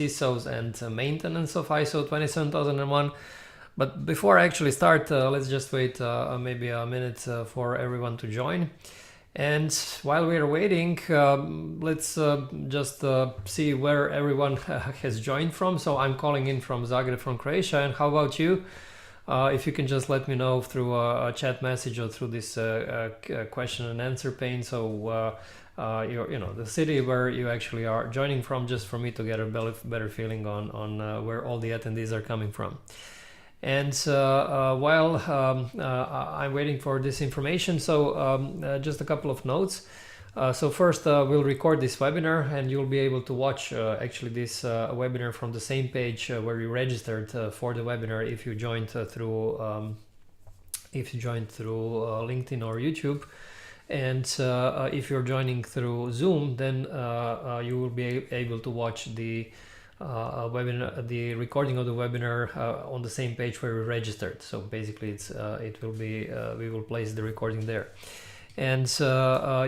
CISOs and maintenance of ISO 27001. But before I actually start, let's just wait maybe a minute for everyone to join. And while we are waiting, let's just see where everyone has joined from. So I'm calling in from Zagreb, from Croatia. And how about you? If you can just let me know through a chat message or through this question and answer pane. So the city where you actually are joining from, just for me to get a better feeling on where all the attendees are coming from. And while I'm waiting for this information, so just a couple of notes. So first, we'll record this webinar, and you'll be able to watch actually this webinar from the same page where you registered for the webinar if you joined through LinkedIn or YouTube. And if you're joining through Zoom, then you will be able to watch the webinar, the recording of the webinar on the same page where we registered. So basically, it will be we will place the recording there, and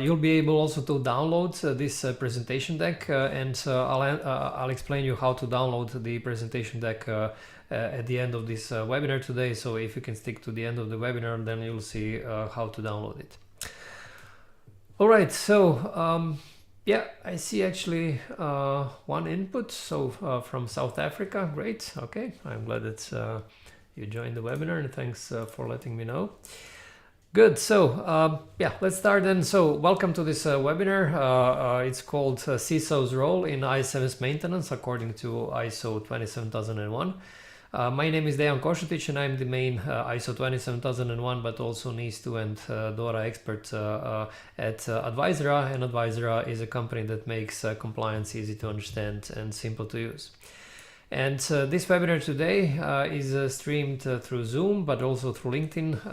you'll be able also to download this presentation deck, and I'll explain you how to download the presentation deck at the end of this webinar today. So if you can stick to the end of the webinar, then you'll see how to download it. All right, so yeah, I see actually one input, so from South Africa. Great. Okay, I'm glad that you joined the webinar, and thanks for letting me know. Good. So yeah, let's start then. So welcome to this webinar. It's called CISO's Role in ISMS Maintenance According to ISO 27001. My name is Dejan Kosutic, and I'm the main ISO 27001, but also NIS2 and DORA expert at Advisera. And Advisera is a company that makes compliance easy to understand and simple to use. And this webinar today is streamed through Zoom, but also through LinkedIn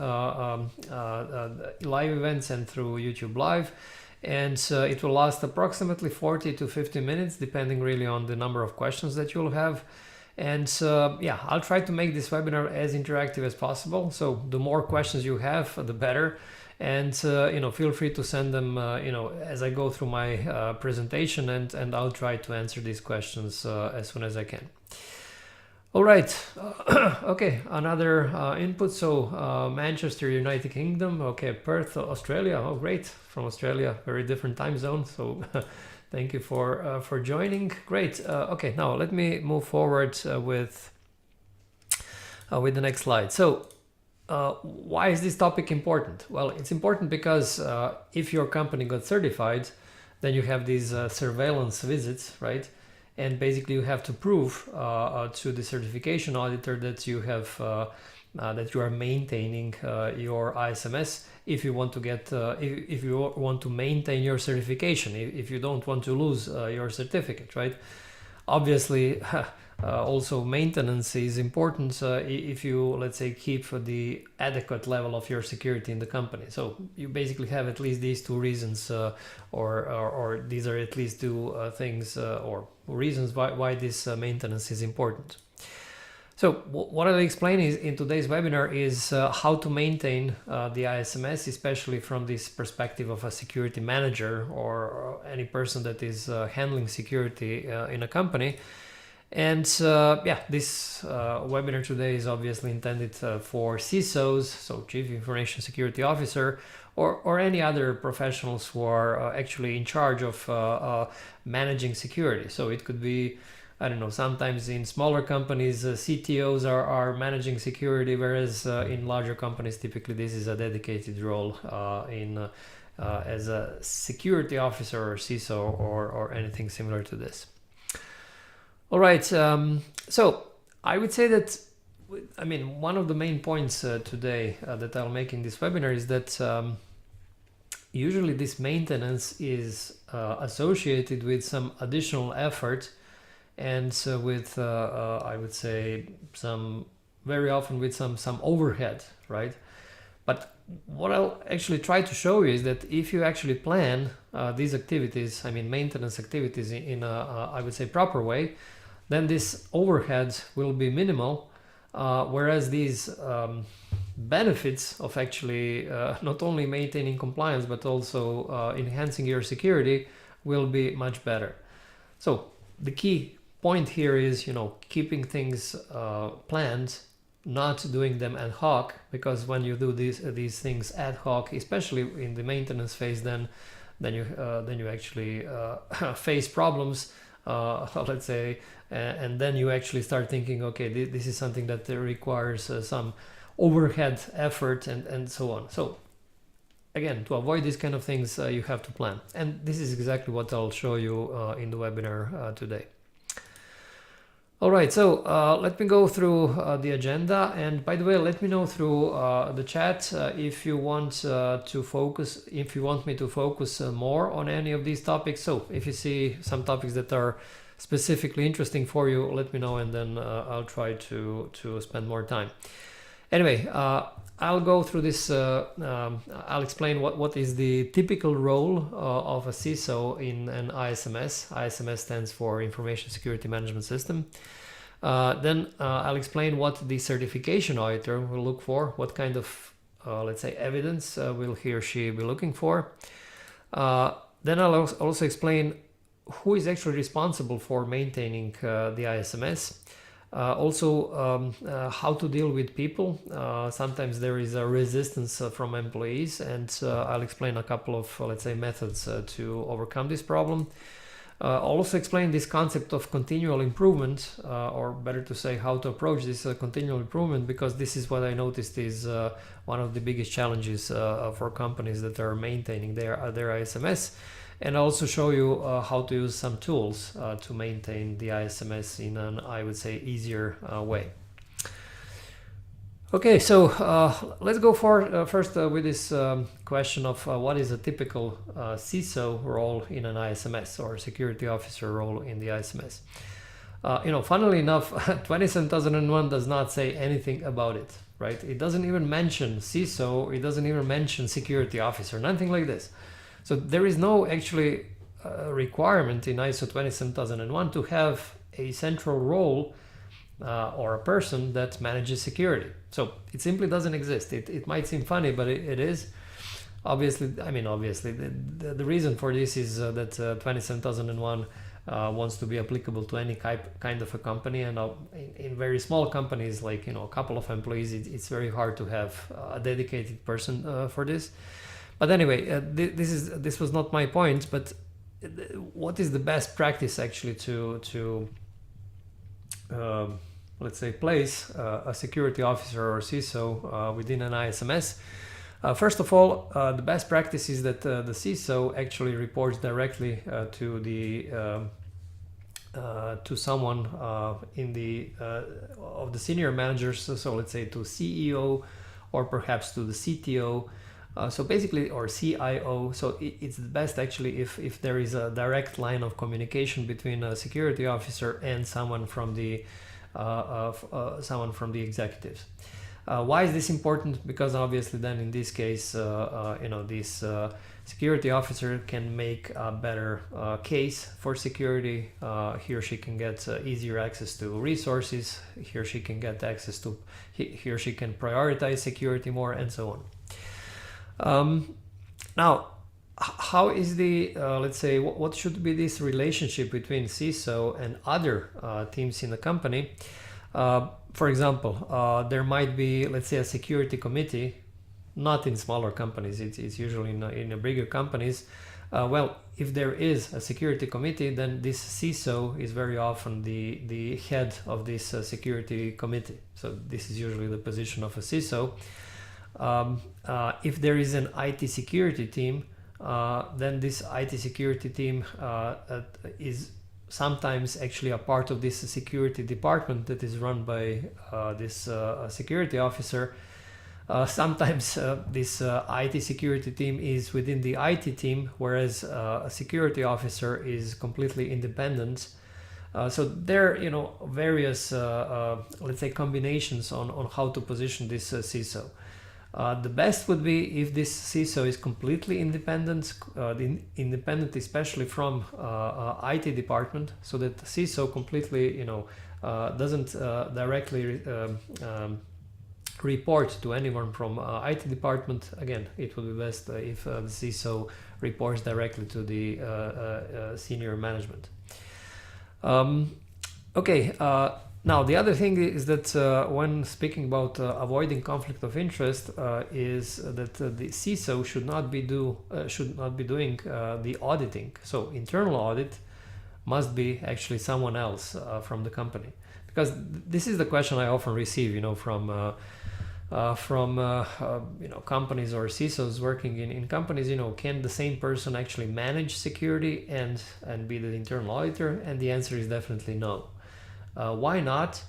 live events and through YouTube Live. And it will last approximately 40 to 50 minutes, depending really on the number of questions that you'll have. And yeah, I'll try to make this webinar as interactive as possible. So the more questions you have, the better. And feel free to send them as I go through my presentation, and I'll try to answer these questions as soon as I can. All right. Okay, another input. So Manchester, United Kingdom. Okay, Perth, Australia. Oh, great. From Australia, very different time zone. So thank you for joining. Great. Okay, now let me move forward with the next slide. So why is this topic important? Well, it's important because if your company got certified, then you have these surveillance visits, right? And basically you have to prove to the certification auditor that you have that you are maintaining your ISMS if you want to get if you want to maintain your certification, if you don't want to lose your certificate, right? Obviously also maintenance is important if you, let's say, keep the adequate level of your security in the company. So you basically have at least these two reasons or these are at least two things or reasons why this maintenance is important. So what I'll explain is in today's webinar is how to maintain the ISMS, especially from this perspective of a security manager or any person that is handling security in a company. And yeah, this webinar today is obviously intended for CISOs, so Chief Information Security Officer, or any other professionals who are actually in charge of managing security. So it could be, I don't know, sometimes in smaller companies, CTOs are managing security, whereas in larger companies, typically this is a dedicated role as a security officer or CISO or anything similar to this. All right, so I would say that, I mean, one of the main points today that I'll make in this webinar is that usually this maintenance is associated with some additional effort and with, I would say, very often with some overhead, right? But what I'll actually try to show you is that if you actually plan these activities, I mean, maintenance activities in a, I would say, proper way, then this overhead will be minimal, whereas these benefits of actually not only maintaining compliance but also enhancing your security will be much better. So the key point here is, keeping things planned, not doing them ad hoc, because when you do these things ad hoc, especially in the maintenance phase, then you actually face problems, let's say, and then you actually start thinking, okay, this is something that requires some overhead effort and so on. So again, to avoid these kind of things, you have to plan, and this is exactly what I'll show you in the webinar today. All right, so let me go through the agenda, and by the way, let me know through the chat if you want me to focus more on any of these topics. So if you see some topics that are specifically interesting for you, let me know, and then I'll try to spend more time. Anyway, I'll go through this. I'll explain what is the typical role of a CISO in an ISMS. ISMS stands for Information Security Management System. Then I'll explain what the certification auditor will look for, what kind of, let's say, evidence will he or she be looking for. Then I'll also explain who is actually responsible for maintaining the ISMS. Also, how to deal with people. Sometimes there is a resistance from employees, and I'll explain a couple of, let's say, methods to overcome this problem. I'll also explain this concept of continual improvement, or better to say, how to approach this continual improvement, because this is what I noticed is one of the biggest challenges for companies that are maintaining their ISMS. And I'll also show you how to use some tools to maintain the ISMS in an, I would say, easier way. Okay, so let's go first with this question of what is a typical CISO role in an ISMS, or security officer role in the ISMS. Funnily enough, 27001 does not say anything about it, right? It doesn't even mention CISO, it doesn't even mention security officer, nothing like this. So there is no actually requirement in ISO 27001 to have a central role or a person that manages security. So it simply doesn't exist. It might seem funny, but it is. Obviously, the reason for this is that 27001 wants to be applicable to any kind of a company, and in very small companies, like a couple of employees, it's very hard to have a dedicated person for this. But anyway, this was not my point, but what is the best practice actually to let's say, place a security officer or CISO within an ISMS? First of all, the best practice is that the CISO actually reports directly to someone in the of the senior managers. So let's say to CEO, or perhaps to the CTO. So basically, or CIO. So it's the best actually if there is a direct line of communication between a security officer and someone from the executives. Why is this important? Because obviously then in this case, this security officer can make a better case for security. He or she can get easier access to resources. He or she can get access to, he or she can prioritize security more, and so on. Now, how is the, let's say, what should be this relationship between CISO and other teams in the company? For example, there might be, let's say, a security committee, not in smaller companies, it's usually in bigger companies. Well, if there is a security committee, then this CISO is very often the head of this security committee. So this is usually the position of a CISO. If there is an IT security team, then this IT security team is sometimes actually a part of this security department that is run by this security officer. Sometimes this IT security team is within the IT team, whereas a security officer is completely independent. So there are, various, let's say, combinations on how to position this CISO. The best would be if this CISO is completely independent, especially from IT department, so that the CISO completely, doesn't directly report to anyone from IT department. Again, it would be best if the CISO reports directly to the senior management. Okay, now the other thing is that when speaking about avoiding conflict of interest is that the CISO should not be doing the auditing. So internal audit must be actually someone else from the company, because this is the question I often receive, from companies or CISOs working in companies. Can the same person actually manage security and be the internal auditor? And the answer is definitely no. Why not?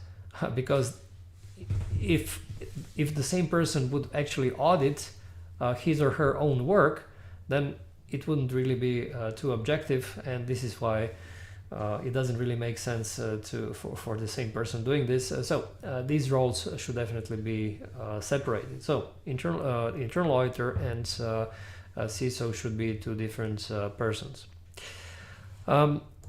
Because if the same person would actually audit his or her own work, then it wouldn't really be too objective, and this is why it doesn't really make sense for the same person doing this. So these roles should definitely be separated. So internal auditor and CISO should be two different persons.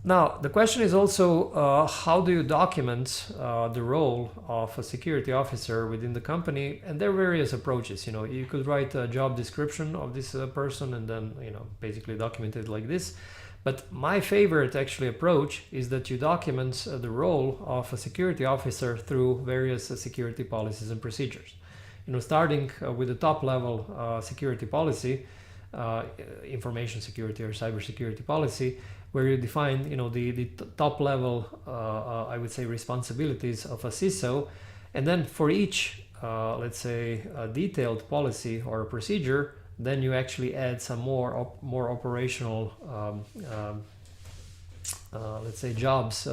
Now, the question is also how do you document the role of a security officer within the company? And there are various approaches. You could write a job description of this person and then basically document it like this. But my favorite actually approach is that you document the role of a security officer through various security policies and procedures. Starting with the top level security policy, information security or cybersecurity policy, where you define the top level I would say responsibilities of a CISO, and then for each let's say a detailed policy or a procedure, then you actually add some more operational let's say jobs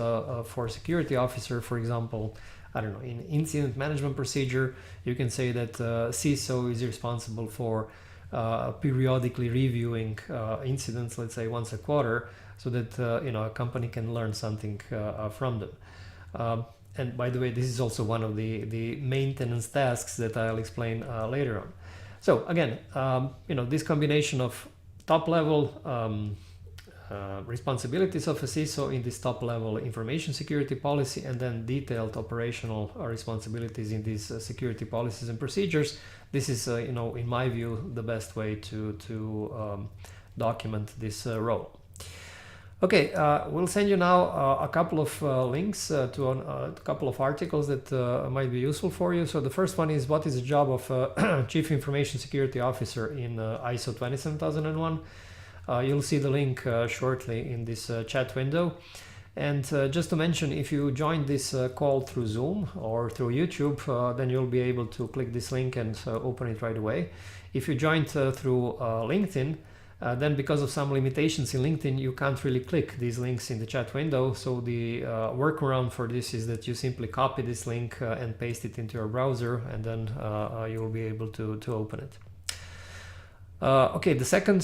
for security officer. For example, I don't know, in incident management procedure, you can say that CISO is responsible for periodically reviewing incidents, let's say once a quarter, so that a company can learn something from them. And by the way, this is also one of the maintenance tasks that I'll explain later on. So again, this combination of top level responsibilities of a CISO in this top level information security policy, and then detailed operational responsibilities in these security policies and procedures. This is, in my view, the best way to document this role. Okay, we'll send you now a couple of links to a couple of articles that might be useful for you. So the first one is what is the job of a Chief Information Security Officer in ISO 27001. You'll see the link shortly in this chat window. And just to mention, if you join this call through Zoom or through YouTube, then you'll be able to click this link and open it right away. If you joined through LinkedIn, then because of some limitations in LinkedIn, you can't really click these links in the chat window. So the workaround for this is that you simply copy this link and paste it into your browser, and then you will be able to open it. Okay, the second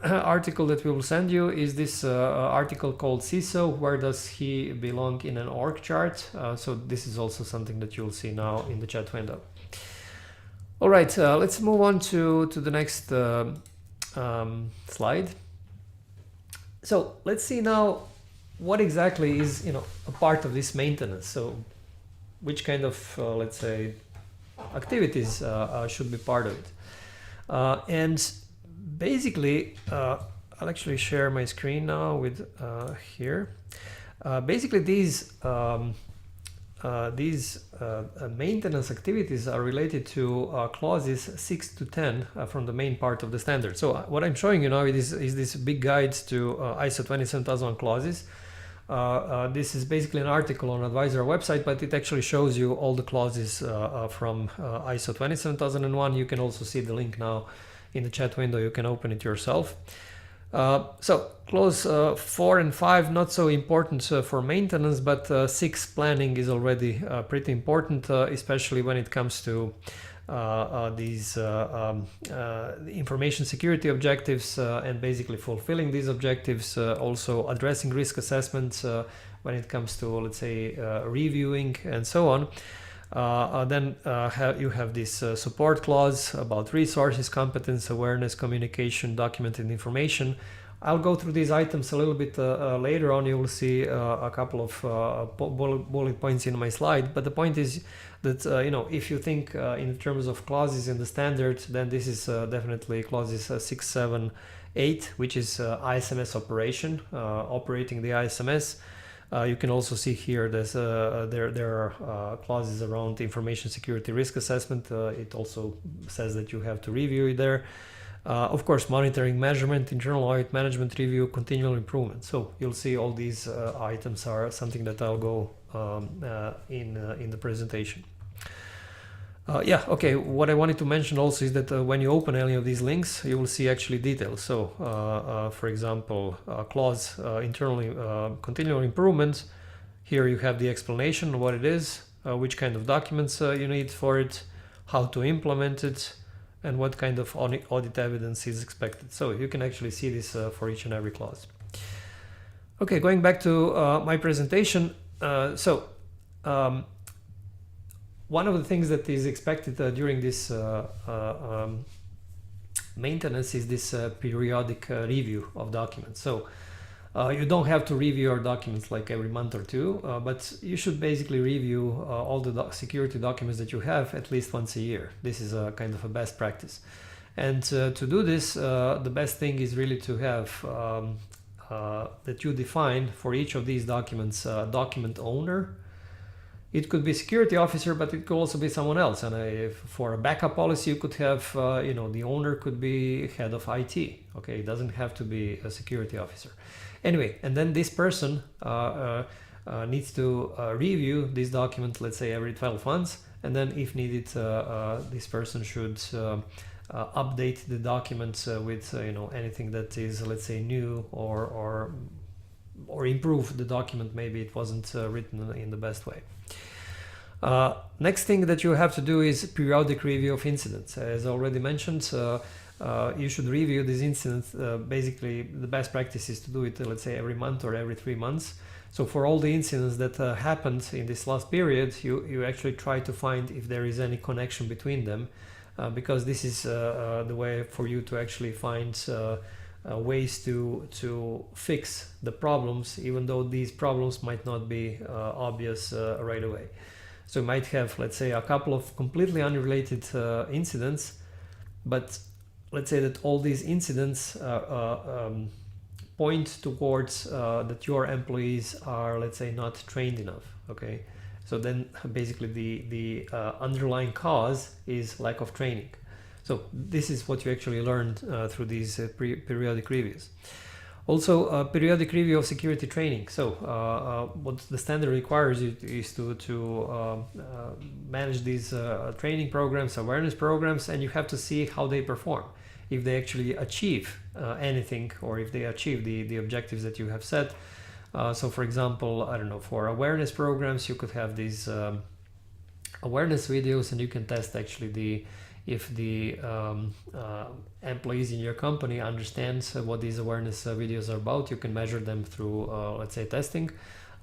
article that we will send you is this article called CISO, where does he belong in an org chart? So this is also something that you'll see now in the chat window. All right, let's move on to the next slide. So let's see now what exactly is a part of this maintenance. So which kind of let's say activities should be part of it. And basically, I'll actually share my screen now with here. Basically, these maintenance activities are related to clauses 6 to 10 from the main part of the standard. So what I'm showing you now is this big guide to ISO 27001 clauses. This is basically an article on Advisera website, but it actually shows you all the clauses from ISO 27001. You can also see the link now in the chat window. You can open it yourself. So clause 4 and 5, not so important for maintenance, but 6 planning is already pretty important, especially when it comes to these information security objectives and basically fulfilling these objectives, also addressing risk assessments when it comes to, let's say, reviewing and so on. Then you have this support clause about resources, competence, awareness, communication, documented information. I'll go through these items a little bit later on. You will see a couple of bullet points in my slide, but the point is that if you think in terms of clauses in the standard, then this is definitely clauses 6, 7, 8, which is ISMS operation, operating the ISMS. You can also see here there are clauses around information security risk assessment. It also says that you have to review it there. Of course, monitoring, measurement, internal audit, management review, continual improvement. So you'll see all these items are something that I'll go in the presentation. Yeah, okay, what I wanted to mention also is that when you open any of these links, you will see actually details. So, for example, clause internally continual improvement. Here you have the explanation of what it is, which kind of documents you need for it, how to implement it, and what kind of audit evidence is expected. So you can actually see this for each and every clause. Okay, going back to my presentation. One of the things that is expected during this maintenance is this periodic review of documents. So you don't have to review your documents like every month or two, but you should basically review all the security documents that you have at least once a year. This is a kind of a best practice. And to do this, the best thing is really to have that you define for each of these documents document owner. It could be security officer, but it could also be someone else. And for a backup policy, you could have, the owner could be head of IT. Okay, it doesn't have to be a security officer. Anyway, and then this person needs to review this document, let's say every 12 months. And then if needed, this person should update the documents with, anything that is, let's say, new or improve the document. Maybe it wasn't written in the best way. Next thing that you have to do is periodic review of incidents. As already mentioned, you should review these incidents. Basically, the best practice is to do it, let's say, every month or every 3 months. So for all the incidents that happened in this last period, you actually try to find if there is any connection between them, because this is the way for you to actually find ways to fix the problems, even though these problems might not be obvious right away. So you might have, let's say, a couple of completely unrelated incidents, but let's say that all these incidents point towards that your employees are, let's say, not trained enough. Okay, so then basically the underlying cause is lack of training. So this is what you actually learned through these periodic reviews. Also, periodic review of security training. So what the standard requires you is to manage these training programs, awareness programs, and you have to see how they perform, if they actually achieve anything, or if they achieve the objectives that you have set. So for example, I don't know, for awareness programs, you could have these awareness videos, and you can test actually if the employees in your company understand what these awareness videos are about. You can measure them through, let's say, testing.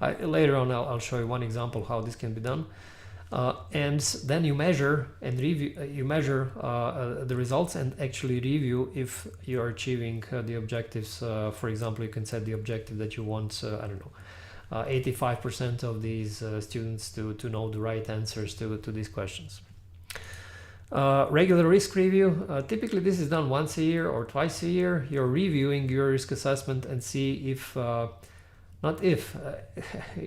Later on, I'll show you one example how this can be done. And then you measure and review. You measure the results and actually review if you are achieving the objectives. For example, you can set the objective that you want, I don't know, 85% of these students to know the right answers to these questions. Regular risk review. Typically this is done once a year or twice a year. You're reviewing your risk assessment and see if, not if,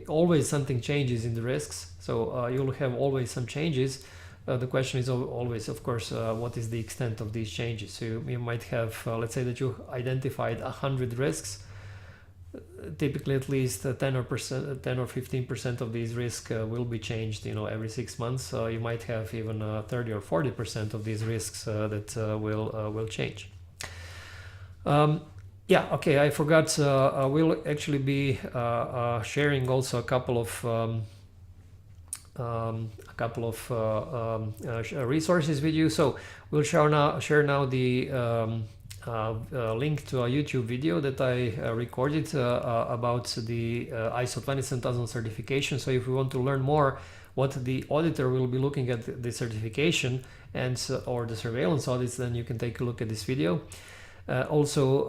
always something changes in the risks. So you'll have always some changes. The question is always, of course, what is the extent of these changes? So you might have, let's say that you identified 100 risks. Typically at least 10 or 15% of these risks will be changed, every 6 months. You might have even 30 or 40% of these risks that will change. Yeah, okay, I forgot. We'll actually be sharing also a couple of resources with you. So we'll share now the link to a YouTube video that I recorded about the ISO 27000 certification. So if you want to learn more what the auditor will be looking at the certification and or the surveillance audits, then you can take a look at this video. Also,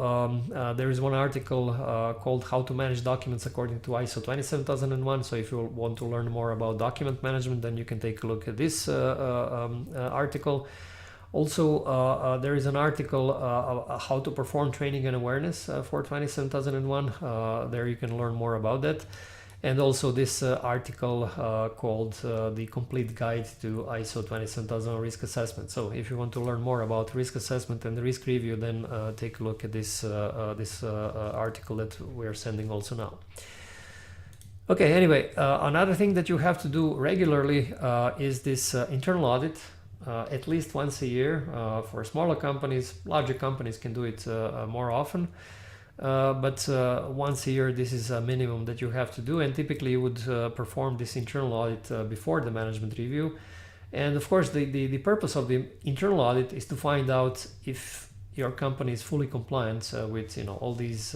there is one article called How to Manage Documents According to ISO 27001. So if you want to learn more about document management, then you can take a look at this article. Also, there is an article how to perform training and awareness for 27001. There you can learn more about that. and also this article called The Complete Guide to ISO 27001 Risk Assessment. So if you want to learn more about risk assessment and risk review, then take a look at this article that we're sending also now. Okay, anyway, another thing that you have to do regularly is this internal audit, at least once a year. For smaller companies, larger companies can do it more often. But once a year, this is a minimum that you have to do, and typically you would perform this internal audit before the management review. And of course, the purpose of the internal audit is to find out if your company is fully compliant with all these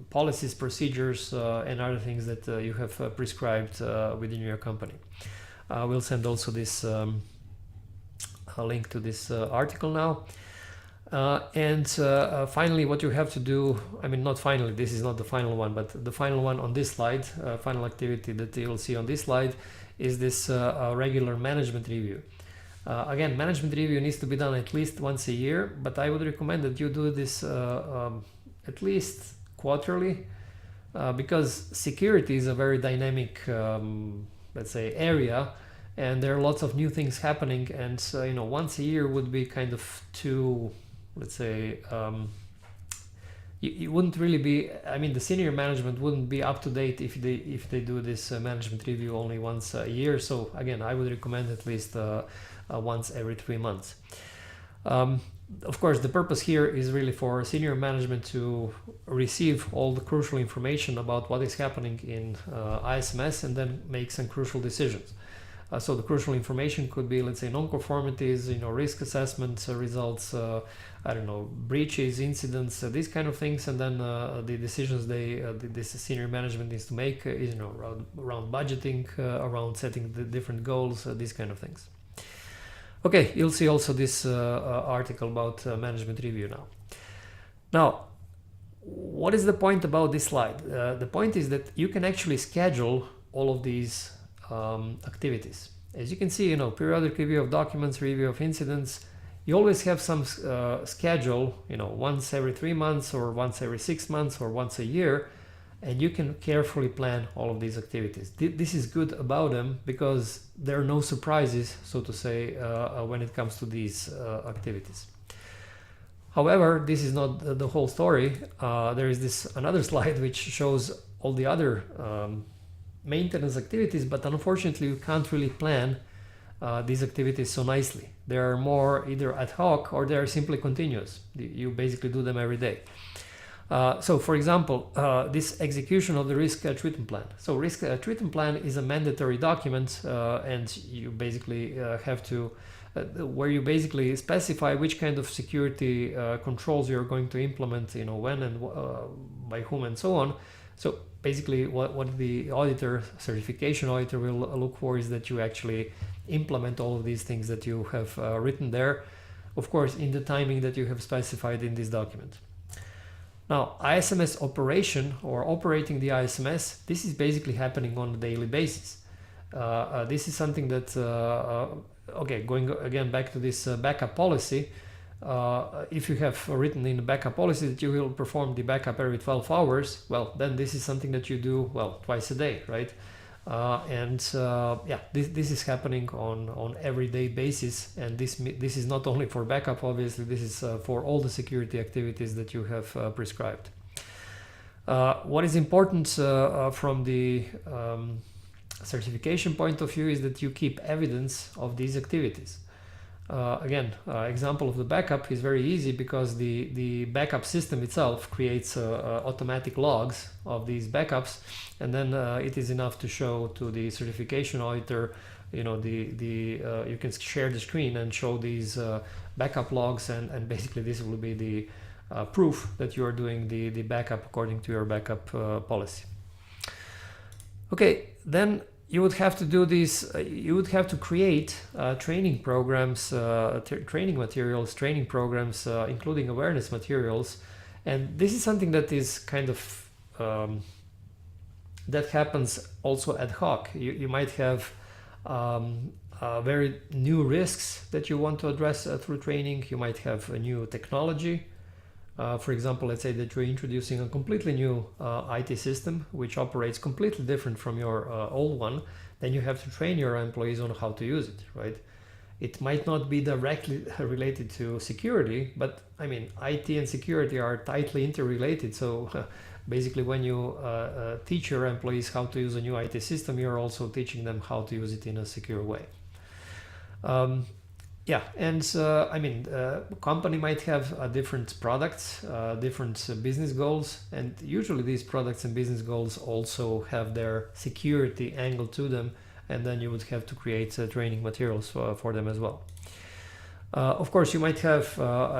policies, procedures, and other things that you have prescribed within your company. We'll send also this a link to this article now. And finally, what you have to do, I mean, not finally, this is not the final one, but the final one on this slide, final activity that you'll see on this slide is this regular management review. Again, management review needs to be done at least once a year, but I would recommend that you do this at least quarterly, because security is a very dynamic, let's say, area, and there are lots of new things happening, and once a year would be kind of too, let's say, you wouldn't really be, I mean, the senior management wouldn't be up to date if they do this management review only once a year. So again, I would recommend at least once every 3 months. Of course, the purpose here is really for senior management to receive all the crucial information about what is happening in ISMS and then make some crucial decisions. So the crucial information could be, let's say, non-conformities, risk assessment results, I don't know, breaches, incidents, these kind of things, and then the decisions this senior management needs to make is around budgeting, around setting the different goals, these kind of things. Okay, you'll see also this article about management review now. Now, what is the point about this slide? The point is that you can actually schedule all of these activities. As you can see, periodic review of documents, review of incidents, you always have some schedule, once every 3 months or once every 6 months or once a year, and you can carefully plan all of these activities. This is good about them because there are no surprises, so to say, when it comes to these activities. However, this is not the whole story. There is this another slide which shows all the other maintenance activities, but unfortunately you can't really plan these activities so nicely. They are more either ad hoc or they are simply continuous. You basically do them every day. So for example, this execution of the risk treatment plan. So risk treatment plan is a mandatory document, and you basically have to where you basically specify which kind of security controls you're going to implement, when and by whom and so on. So basically what the certification auditor will look for is that you actually implement all of these things that you have written there, of course, in the timing that you have specified in this document. Now, ISMS operation, or operating the ISMS, this is basically happening on a daily basis. This is something that, okay, going again back to this backup policy, if you have written in the backup policy that you will perform the backup every 12 hours, well, then this is something that you do, well, twice a day, right? Yeah, this is happening on everyday basis, and this is not only for backup, obviously, this is for all the security activities that you have prescribed. What is important from the certification point of view is that you keep evidence of these activities. Again, example of the backup is very easy because the backup system itself creates automatic logs of these backups, and then it is enough to show to the certification auditor, you can share the screen and show these backup logs, and basically this will be the proof that you are doing the backup according to your backup policy. Okay, then you would have to do this, you would have to create training programs, training materials, training programs, including awareness materials. And this is something that is kind of, that happens also ad hoc. You might have very new risks that you want to address through training. You might have a new technology For example, let's say that you're introducing a completely new IT system which operates completely different from your old one, then you have to train your employees on how to use it, right? It might not be directly related to security, but I mean, IT and security are tightly interrelated. So basically, when you teach your employees how to use a new IT system, you're also teaching them how to use it in a secure way. Yeah, and I mean, company might have different products, different business goals, and usually these products and business goals also have their security angle to them, and then you would have to create training materials for them as well. Of course, you might have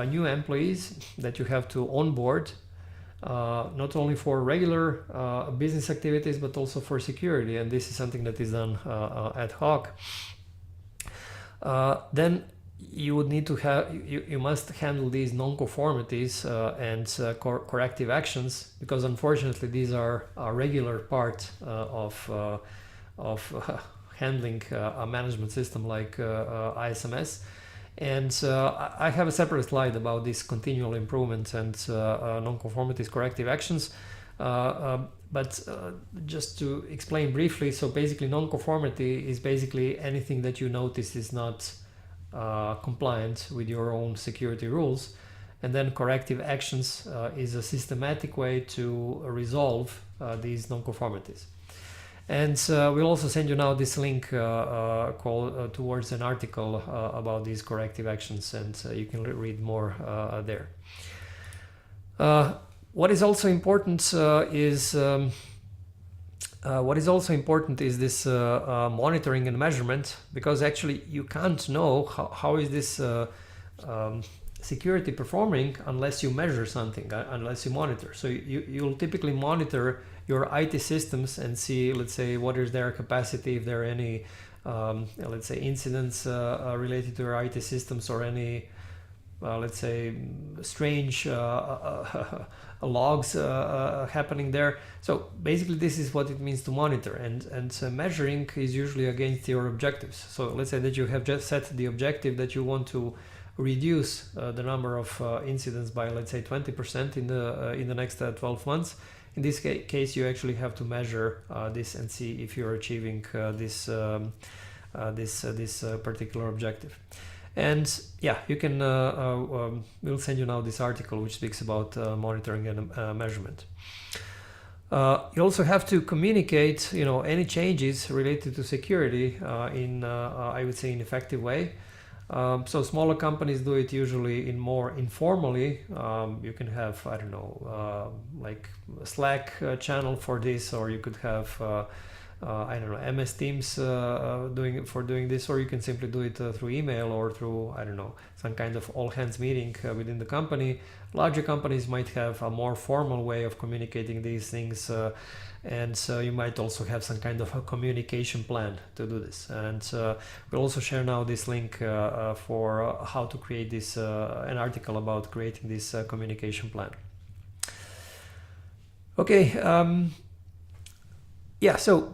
new employees that you have to onboard, not only for regular business activities, but also for security, and this is something that is done ad hoc. Then you would need to have, you must handle these non-conformities and corrective actions, because unfortunately these are a regular part of handling a management system like ISMS. And I have a separate slide about this continual improvement and non-conformities corrective actions. But just to explain briefly, so basically non-conformity is basically anything that you notice is not compliant with your own security rules. And then corrective actions is a systematic way to resolve these non-conformities. And we'll also send you now this link towards an article about these corrective actions, and you can read more there. What is also important is this monitoring and measurement, because actually you can't know how is this security performing unless you measure something, unless you monitor. So you'll typically monitor your IT systems and see, let's say, what is their capacity, if there are any, let's say, incidents related to your IT systems, or any, let's say, strange logs happening there. So basically this is what it means to monitor, and measuring is usually against your objectives. So let's say that you have just set the objective that you want to reduce the number of incidents by, let's say, 20% in the next 12 months. In this case, you actually have to measure this and see if you're achieving this particular objective. And yeah, you can. We'll send you now this article which speaks about monitoring and measurement. You also have to communicate, any changes related to security in, I would say, an effective way. So smaller companies do it usually in more informally. You can have, I don't know, like a Slack channel for this, or you could have, I don't know, MS Teams doing this, or you can simply do it through email or through, I don't know, some kind of all hands meeting within the company. Larger companies might have a more formal way of communicating these things. And so you might also have some kind of a communication plan to do this. And we'll also share now this link for how to create this, an article about creating this communication plan. Okay, yeah, so,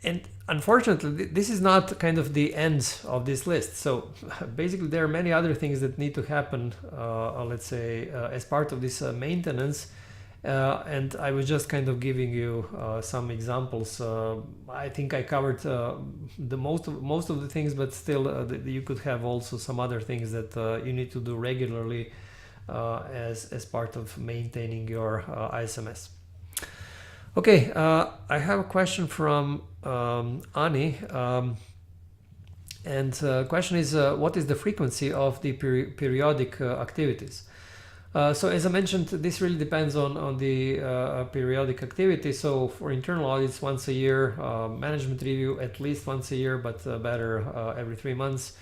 and unfortunately, this is not kind of the end of this list. So basically, there are many other things that need to happen, let's say, as part of this maintenance. And I was just kind of giving you some examples. I think I covered the most of the things, but still you could have also some other things that you need to do regularly as part of maintaining your ISMS. Okay, I have a question from Ani, and the question is, what is the frequency of the periodic activities? So as I mentioned, this really depends on the periodic activity. So for internal audits, once a year, management review at least once a year, but better every 3 months.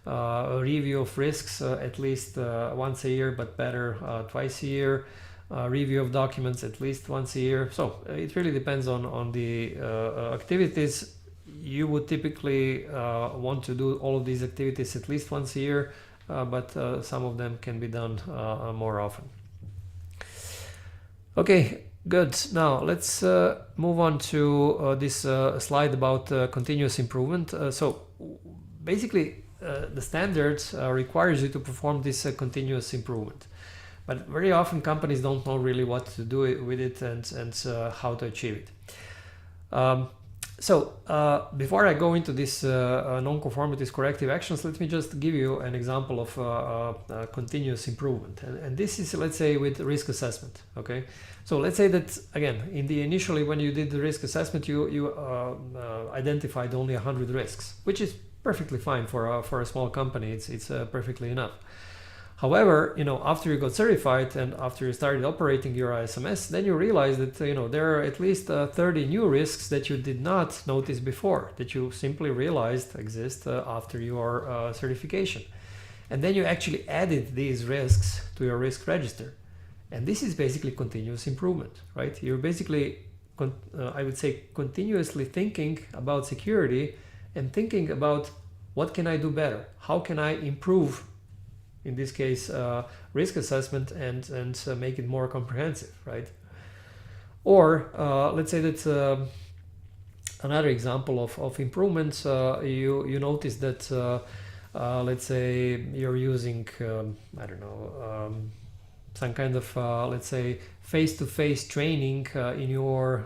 A review of risks at least once a year, but better twice a year. Review of documents at least once a year. So it really depends on the activities. You would typically want to do all of these activities at least once a year. But some of them can be done more often. Okay, good. Now let's move on to this slide about continuous improvement. So basically, the standard requires you to perform this continuous improvement. But very often companies don't know really what to do with it and how to achieve it. Before I go into this non-conformities corrective actions, let me just give you an example of continuous improvement. And this is, let's say, with risk assessment. Okay, so let's say that again, initially when you did the risk assessment, you identified only 100 risks, which is perfectly fine for a small company. It's perfectly enough. However, after you got certified and after you started operating your ISMS, then you realize that, there are at least 30 new risks that you did not notice before, that you simply realized exist after your certification. And then you actually added these risks to your risk register. And this is basically continuous improvement, right? You're basically, I would say, continuously thinking about security and thinking about what can I do better? How can I improve, in this case, risk assessment and make it more comprehensive, right? Or let's say that another example of improvements, you notice that let's say you're using I don't know, some kind of let's say face-to-face training in your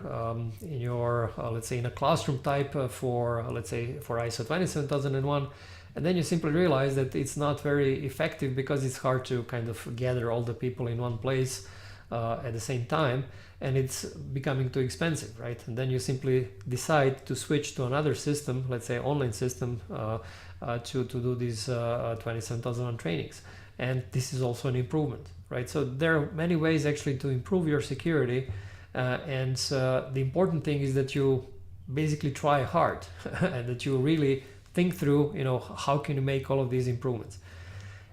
let's say in a classroom type for let's say for ISO 27001. And then you simply realize that it's not very effective because it's hard to kind of gather all the people in one place at the same time, and it's becoming too expensive, right? And then you simply decide to switch to another system, let's say online system, to do these 27001 trainings. And this is also an improvement, right? So there are many ways actually to improve your security, and the important thing is that you basically try hard and that you really think through, how can you make all of these improvements.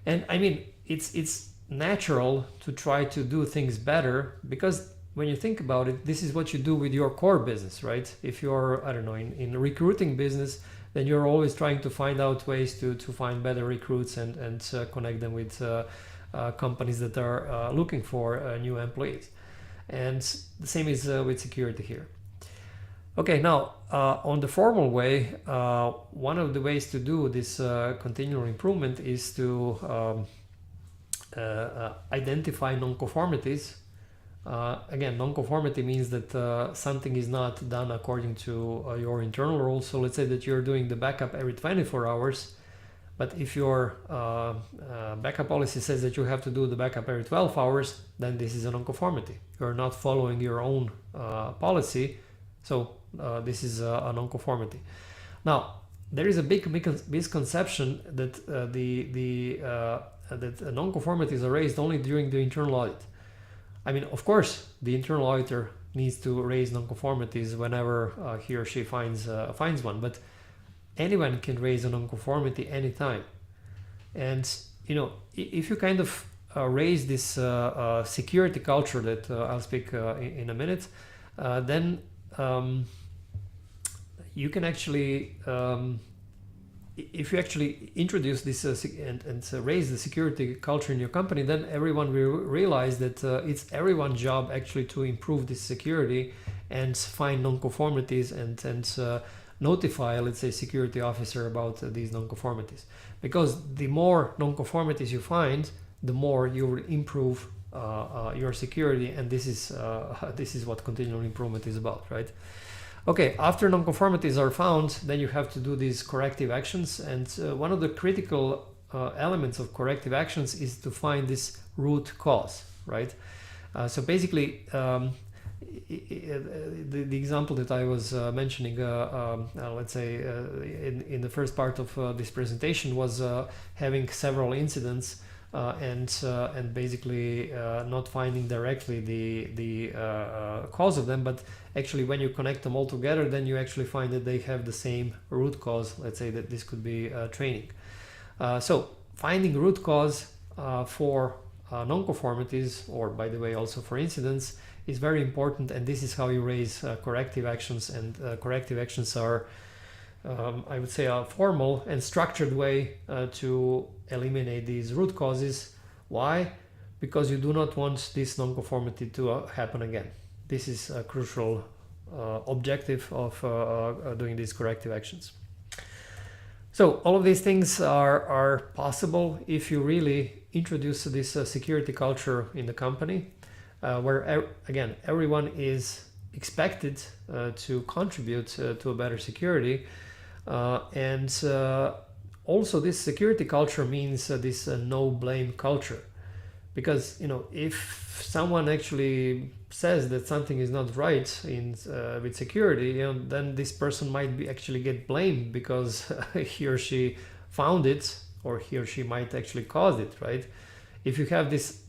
And I mean, it's natural to try to do things better, because when you think about it, this is what you do with your core business, right? If you're, I don't know, in recruiting business, then you're always trying to find out ways to find better recruits and connect them with companies that are looking for new employees. And the same is with security here. Okay, now on the formal way, one of the ways to do this continual improvement is to identify non-conformities. Again, non-conformity means that something is not done according to your internal rules. So let's say that you're doing the backup every 24 hours, but if your backup policy says that you have to do the backup every 12 hours, then this is a non-conformity. You're not following your own policy. So this is a non-conformity. Now, there is a big misconception that that non-conformities are raised only during the internal audit. I mean, of course, the internal auditor needs to raise non-conformities whenever he or she finds one, but anyone can raise a non-conformity anytime. And if you kind of raise this security culture that I'll speak in a minute, then you can actually, if you actually introduce this and raise the security culture in your company, then everyone will realize that it's everyone's job actually to improve this security and find non-conformities and notify, let's say, security officer about these non-conformities. Because the more non-conformities you find, the more you will improve your security, and this is what continual improvement is about, right? Okay, after non-conformities are found, then you have to do these corrective actions, and one of the critical elements of corrective actions is to find this root cause, right? So basically, the example that I was mentioning, let's say in the first part of this presentation, was having several incidents and basically not finding directly the cause of them, but actually when you connect them all together, then you actually find that they have the same root cause. Let's say that this could be training. So finding root cause for non-conformities, or by the way also for incidents, is very important, and this is how you raise corrective actions. And corrective actions are, I would say, a formal and structured way to eliminate these root causes. Why? Because you do not want this non-conformity to happen again. This is a crucial objective of doing these corrective actions. So all of these things are possible if you really introduce this security culture in the company, where again, everyone is expected to contribute to a better security. And also this security culture means this no blame culture. Because, you know, if someone actually says that something is not right in with security, you know, then this person might be actually get blamed because he or she found it, or he or she might actually cause it, right? If you have this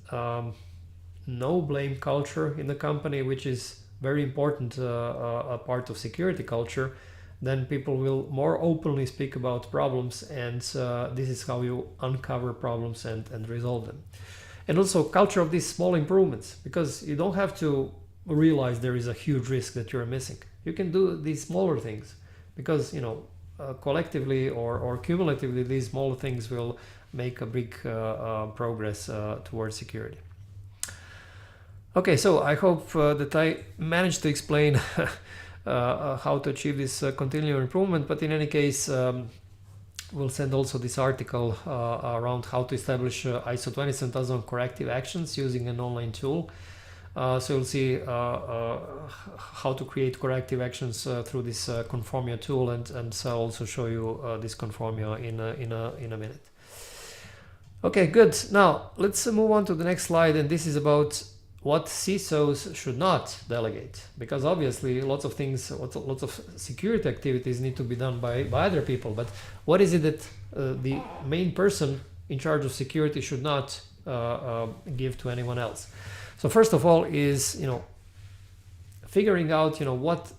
no blame culture in the company, which is very important a part of security culture, then people will more openly speak about problems, and this is how you uncover problems and resolve them. And also culture of these small improvements, because you don't have to realize there is a huge risk that you're missing. You can do these smaller things because, you know, collectively or cumulatively, these small things will make a big progress towards security. Okay, so I hope that I managed to explain how to achieve this continual improvement, but in any case, we'll send also this article around how to establish ISO 27001 corrective actions using an online tool. So you'll see how to create corrective actions through this 𝗂𝗶𝗀𝗶 tool, and so I'll also show you this 𝗂𝗂𝗶𝗀 in a minute. Okay, good. Now let's move on to the next slide, and this is about what CISOs should not delegate, because obviously lots of things, lots of security activities need to be done by other people. But what is it that the main person in charge of security should not give to anyone else? So first of all is, you know, figuring out, you know, what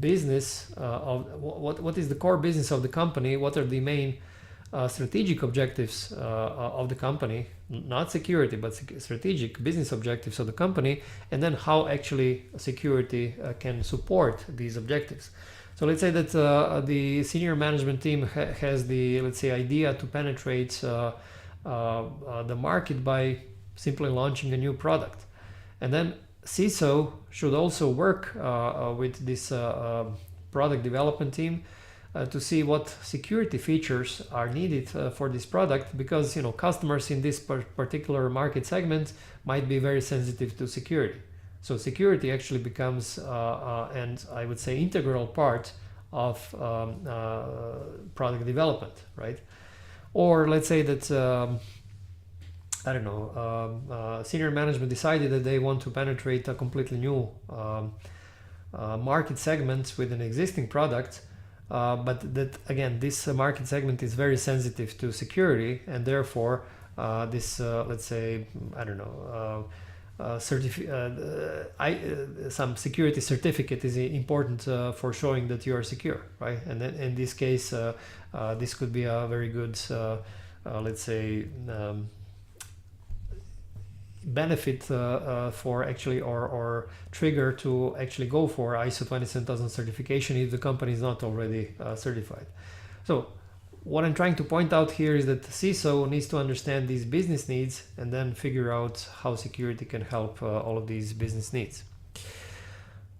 business what is the core business of the company, what are the main strategic objectives of the company, not security, but strategic business objectives of the company, and then how actually security can support these objectives. So let's say that the senior management team has the, let's say, idea to penetrate the market by simply launching a new product. And then CISO should also work with this product development team to see what security features are needed for this product, because, you know, customers in this particular market segment might be very sensitive to security. So security actually becomes and I would say integral part of product development, right? Or let's say that I don't know, senior management decided that they want to penetrate a completely new market segment with an existing product. But that, again, this market segment is very sensitive to security, and therefore this, let's say, I don't know, some security certificate is important for showing that you are secure, right? And then in this case, this could be a very good, let's say, benefit for actually or trigger to actually go for ISO 27000 certification if the company is not already certified. So what I'm trying to point out here is that the CISO needs to understand these business needs and then figure out how security can help all of these business needs.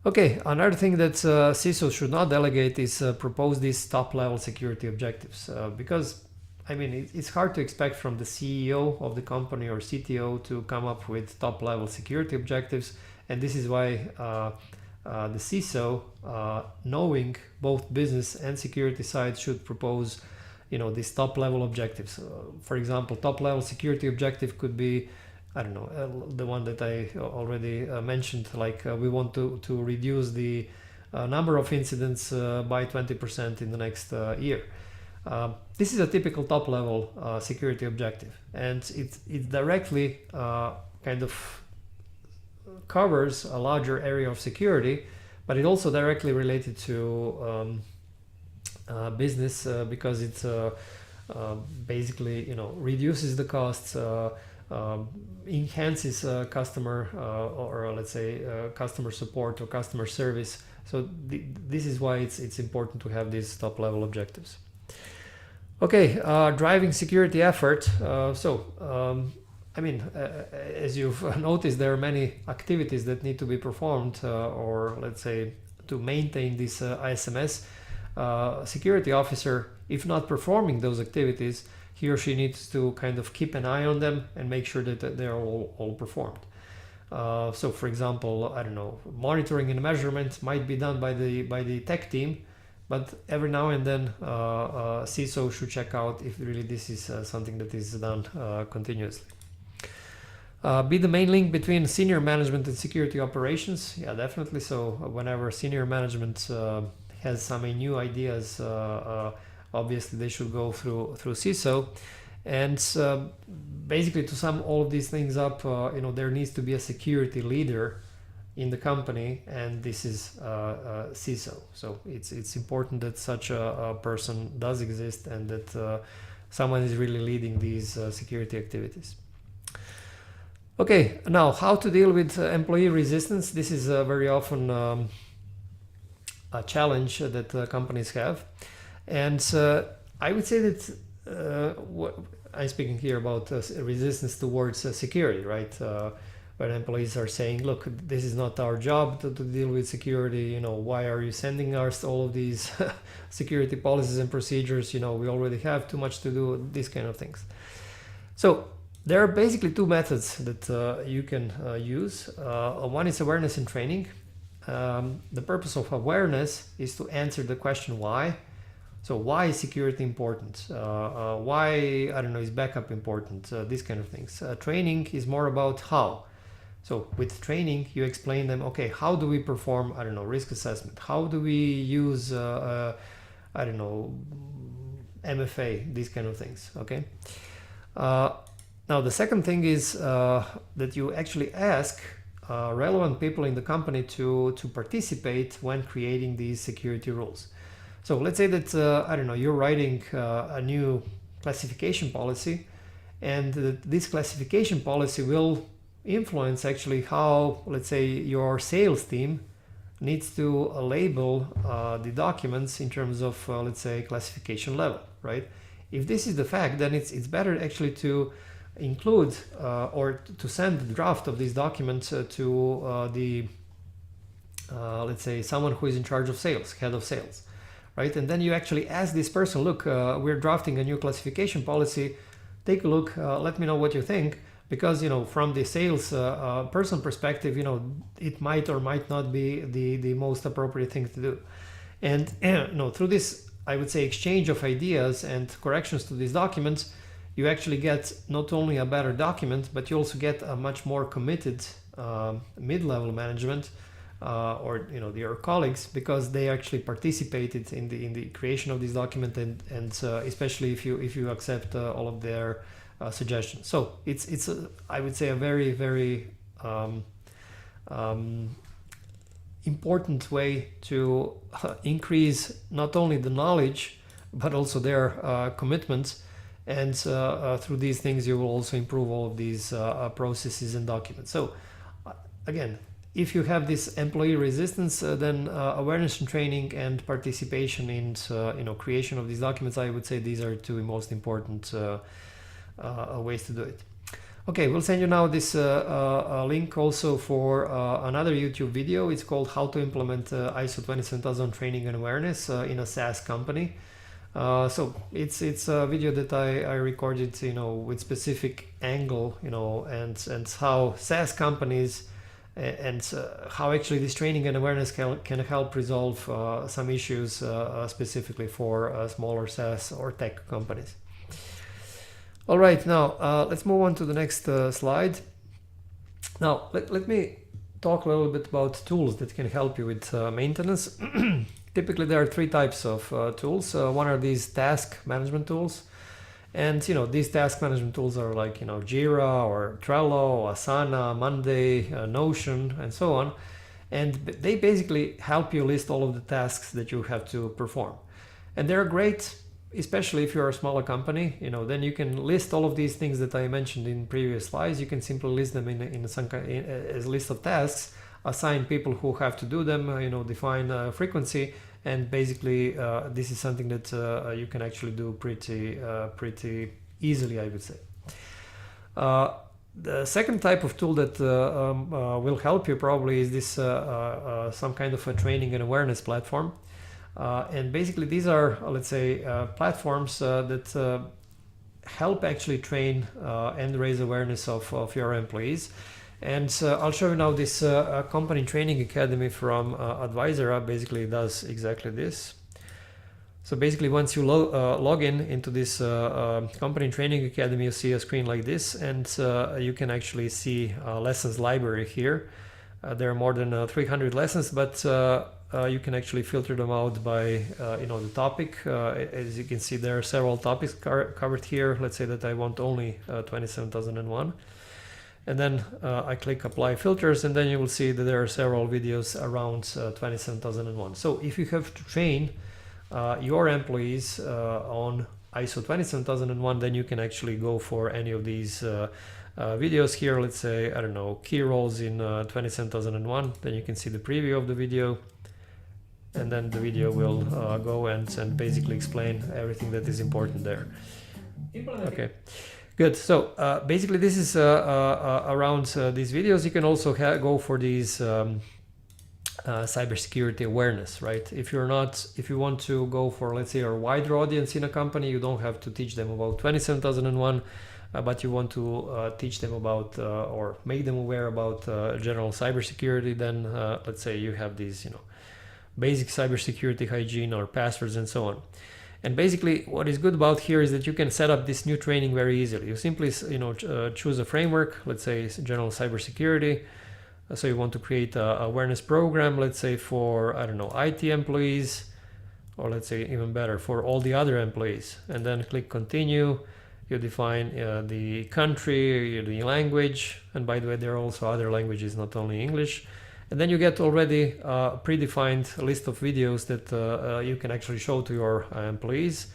Okay, another thing that CISO should not delegate is propose these top-level security objectives, because I mean, it's hard to expect from the CEO of the company or CTO to come up with top-level security objectives, and this is why the CISO, knowing both business and security sides, should propose, you know, these top-level objectives. For example, top-level security objective could be, I don't know, the one that I already mentioned, like we want to reduce the number of incidents by 20% in the next year. This is a typical top-level security objective, and it directly kind of covers a larger area of security, but it also directly related to business because it basically, you know, reduces the costs, enhances customer or let's say customer support or customer service. So this is why it's important to have these top-level objectives. Okay, driving security effort. I mean, as you've noticed, there are many activities that need to be performed, or let's say to maintain this ISMS. security officer, if not performing those activities, he or she needs to kind of keep an eye on them and make sure that they're all performed. So for example, I don't know, monitoring and measurement might be done by the tech team, but every now and then CISO should check out if really this is something that is done continuously. Be the main link between senior management and security operations. Yeah, definitely. So whenever senior management has some new ideas, obviously they should go through CISO. And basically, to sum all of these things up, there needs to be a security leader in the company, and this is CISO. So it's important that such a person does exist and that someone is really leading these security activities. Okay, now how to deal with employee resistance. This is very often a challenge that companies have, and I would say that I'm speaking here about resistance towards security, right? When employees are saying, look, this is not our job to deal with security, why are you sending us all of these security policies and procedures, we already have too much to do, these kind of things. So there are basically two methods that you can use. One is awareness and training. The purpose of awareness is to answer the question why. So why is security important? Why, I don't know, is backup important? These kind of things. Training is more about how. So with training, you explain them, okay, how do we perform, I don't know, risk assessment? How do we use, I don't know, MFA, these kind of things, okay? Now, the second thing is that you actually ask relevant people in the company to participate when creating these security rules. So let's say that, I don't know, you're writing a new classification policy, and this classification policy will influence actually how, let's say, your sales team needs to label the documents in terms of, let's say, classification level, right? If this is the fact, then it's better actually to include or to send the draft of these documents to the, let's say, someone who is in charge of sales, head of sales. Right? And then you actually ask this person, look, we're drafting a new classification policy. Take a look, let me know what you think, because, from the sales person perspective, it might or might not be the most appropriate thing to do. And, through this, I would say, exchange of ideas and corrections to these documents, you actually get not only a better document, but you also get a much more committed mid-level management or your colleagues, because they actually participated in the creation of this document, and especially if you accept all of their suggestions. So it's I would say a very, very important way to increase not only the knowledge but also their commitments, and through these things you will also improve all of these processes and documents. So again, if you have this employee resistance, then awareness and training and participation in creation of these documents, I would say these are two most important ways to do it. Okay, we'll send you now this link also for another YouTube video. It's called How to Implement ISO 27000 Training and Awareness in a SaaS company. So it's a video that I recorded, with specific angle, and how SaaS companies and how actually this training and awareness can help resolve some issues specifically for smaller SaaS or tech companies. All right, now let's move on to the next slide. Now let me talk a little bit about tools that can help you with maintenance. Typically there are three types of tools. One are these task management tools. And these task management tools are like Jira or Trello, Asana, Monday, Notion, and so on. And they basically help you list all of the tasks that you have to perform. And they're great, especially if you're a smaller company. Then you can list all of these things that I mentioned in previous slides. You can simply list them in some as a list of tasks, assign people who have to do them, define frequency. And basically, this is something that you can actually do pretty easily, I would say. The second type of tool that will help you probably is this some kind of a training and awareness platform. And basically these are, let's say, platforms that help actually train and raise awareness of your employees. And I'll show you now this company training academy from Advisera. Basically does exactly this. So basically once you log in into this company training academy, you see a screen like this, and you can actually see lessons library here. There are more than 300 lessons, but you can actually filter them out by the topic. As you can see, there are several topics covered here. Let's say that I want only 27001, and then I click apply filters, and then you will see that there are several videos around 27001. So if you have to train your employees on ISO 27001, then you can actually go for any of these videos here. Let's say, I don't know, key roles in 27001. Then you can see the preview of the video, and then the video will go and basically explain everything that is important there. Okay, good. So basically this is around these videos. You can also go for these cybersecurity awareness, right? If you want to go for, let's say, a wider audience in a company, you don't have to teach them about 27001, but you want to teach them about or make them aware about general cybersecurity, then let's say you have these, basic cybersecurity hygiene or passwords and so on. And basically what is good about here is that you can set up this new training very easily. You simply choose a framework, let's say general cybersecurity. So you want to create a awareness program, let's say for, I don't know, IT employees, or let's say even better, for all the other employees. And then click continue. You define the country, the language, and by the way, there are also other languages, not only English. And then you get already a predefined list of videos that you can actually show to your employees.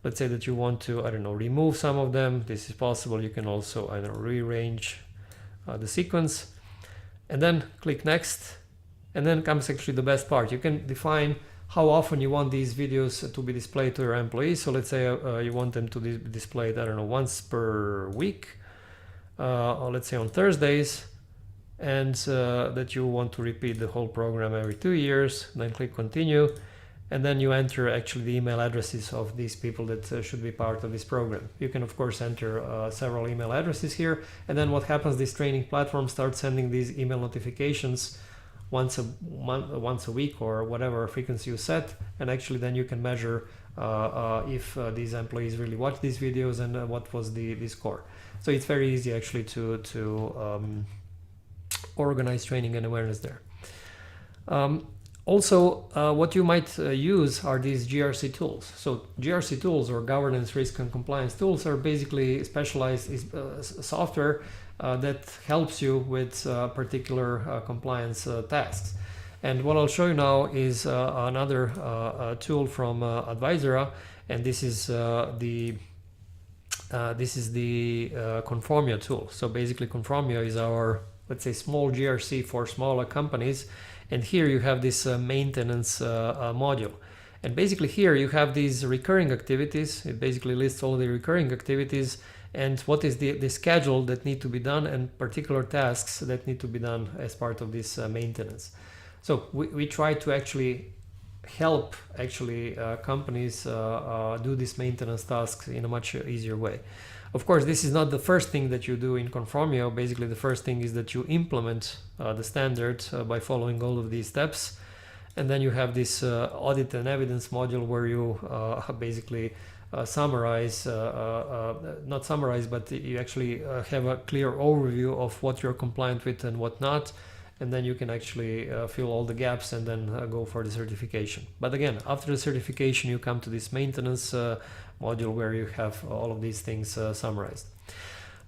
Let's say that you want to, I don't know, remove some of them. This is possible. You can also, I don't know, rearrange the sequence. And then click next, and then comes actually the best part. You can define how often you want these videos to be displayed to your employees. So let's say you want them to be displayed, I don't know, once per week, or let's say on Thursdays, and that you want to repeat the whole program every 2 years. Then click continue, and then you enter actually the email addresses of these people that should be part of this program. You can of course enter several email addresses here, and then what happens, this training platform starts sending these email notifications once a month, once a week, or whatever frequency you set, and actually then you can measure if these employees really watch these videos and what was the score. So it's very easy actually to organize training and awareness there. Also, what you might use are these GRC tools. So GRC tools, or governance, risk and compliance tools, are basically specialized software that helps you with particular compliance tasks. And what I'll show you now is another tool from Advisera, and this is the 𝗂𝗶𝗀𝗶𝘀 tool. So basically 𝗂𝗶𝗀𝗶𝘀 is our, let's say, small GRC for smaller companies. And here you have this maintenance module. And basically here you have these recurring activities. It basically lists all the recurring activities and what is the schedule that need to be done, and particular tasks that need to be done as part of this maintenance. So we try to actually help companies do these maintenance tasks in a much easier way. Of course, this is not the first thing that you do in 𝗂𝗶𝗀𝗶𝘀. Basically, the first thing is that you implement the standard by following all of these steps. And then you have this audit and evidence module where you basically summarize, not summarize, but you actually have a clear overview of what you're compliant with and what not. And then you can actually fill all the gaps and then go for the certification. But again, after the certification, you come to this maintenance module where you have all of these things summarized.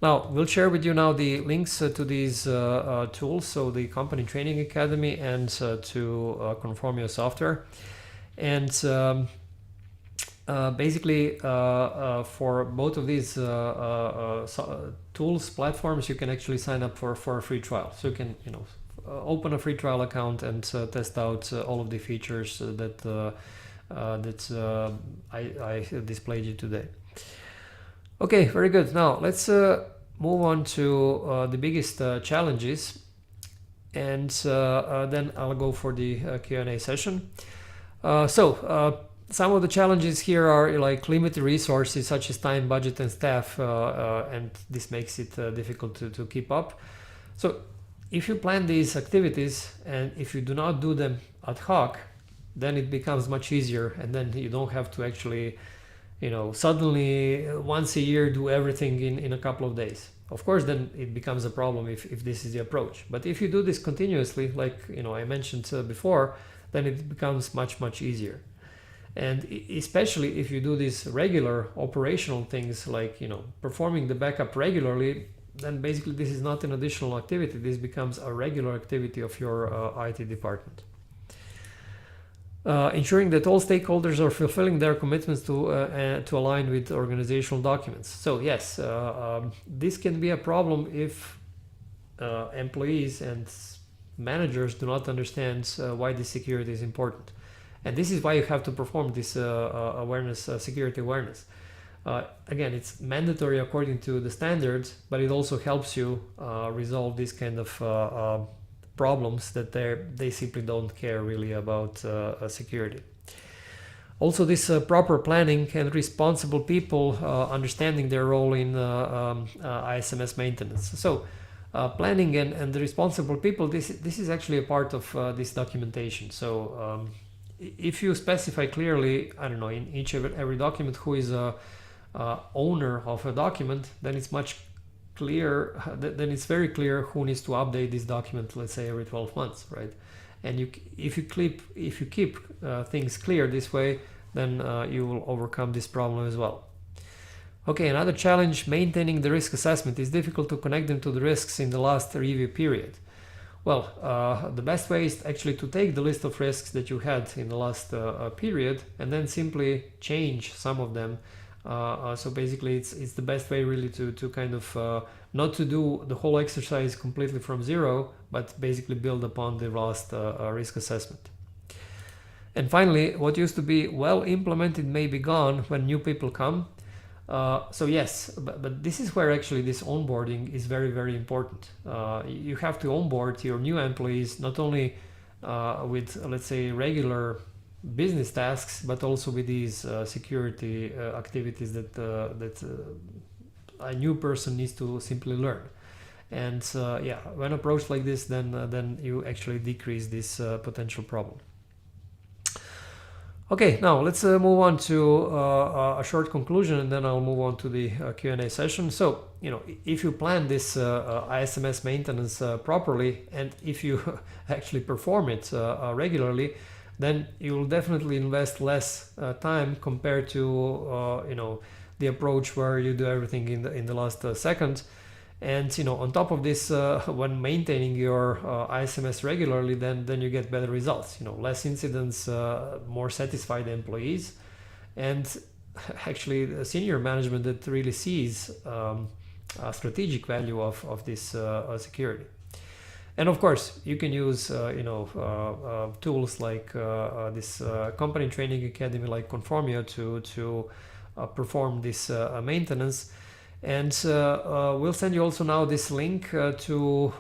Now, we'll share with you now the links to these tools, so the Company Training Academy and to 𝗂𝗂𝗏𝗀𝗀𝗀 software. And basically, for both of these tools, platforms, you can actually sign up for a free trial. So you can, open a free trial account and test out all of the features that I displayed you today. Okay, very good. Now let's move on to the biggest challenges, and then I'll go for the Q&A session. Some of the challenges here are like limited resources such as time, budget, and staff, and this makes it difficult to keep up. So if you plan these activities and if you do not do them ad hoc, then it becomes much easier, and then you don't have to actually, suddenly once a year do everything in a couple of days. Of course, then it becomes a problem if this is the approach. But if you do this continuously, like I mentioned before, then it becomes much easier. And especially if you do these regular operational things like performing the backup regularly, then basically this is not an additional activity. This becomes a regular activity of your IT department. Ensuring that all stakeholders are fulfilling their commitments to align with organizational documents. So yes, this can be a problem if employees and managers do not understand why this security is important. And this is why you have to perform this security awareness. Again, it's mandatory according to the standards, but it also helps you resolve this kind of problems that they simply don't care really about security. Also, this proper planning and responsible people understanding their role in ISMS maintenance. So planning and the responsible people, this is actually a part of this documentation. So if you specify clearly, I don't know, in each every document who is a owner of a document, then it's much clear. Then it's very clear who needs to update this document. Let's say every 12 months, right? And if you keep things clear this way, then you will overcome this problem as well. Okay, another challenge: maintaining the risk assessment. It's difficult to connect them to the risks in the last review period. Well, the best way is actually to take the list of risks that you had in the last period and then simply change some of them. So basically it's the best way really to kind of not to do the whole exercise completely from zero, but basically build upon the last risk assessment. And finally, what used to be well implemented may be gone when new people come. So yes, but this is where actually this onboarding is very important. You have to onboard your new employees not only with, let's say, regular business tasks, but also with these security activities that a new person needs to simply learn. And yeah, when approached like this, then you actually decrease this potential problem. Okay, now let's move on to a short conclusion, and then I'll move on to the Q&A session. So, if you plan this ISMS maintenance properly, and if you actually perform it regularly, then you will definitely invest less time compared to the approach where you do everything in the last second. And on top of this, when maintaining your ISMS regularly, then you get better results. Less incidents, more satisfied employees, and actually the senior management that really sees a strategic value of this security. And of course, you can use tools like this company training academy like 𝗂𝗶𝗀𝗀 to perform this maintenance. And we'll send you also now this link to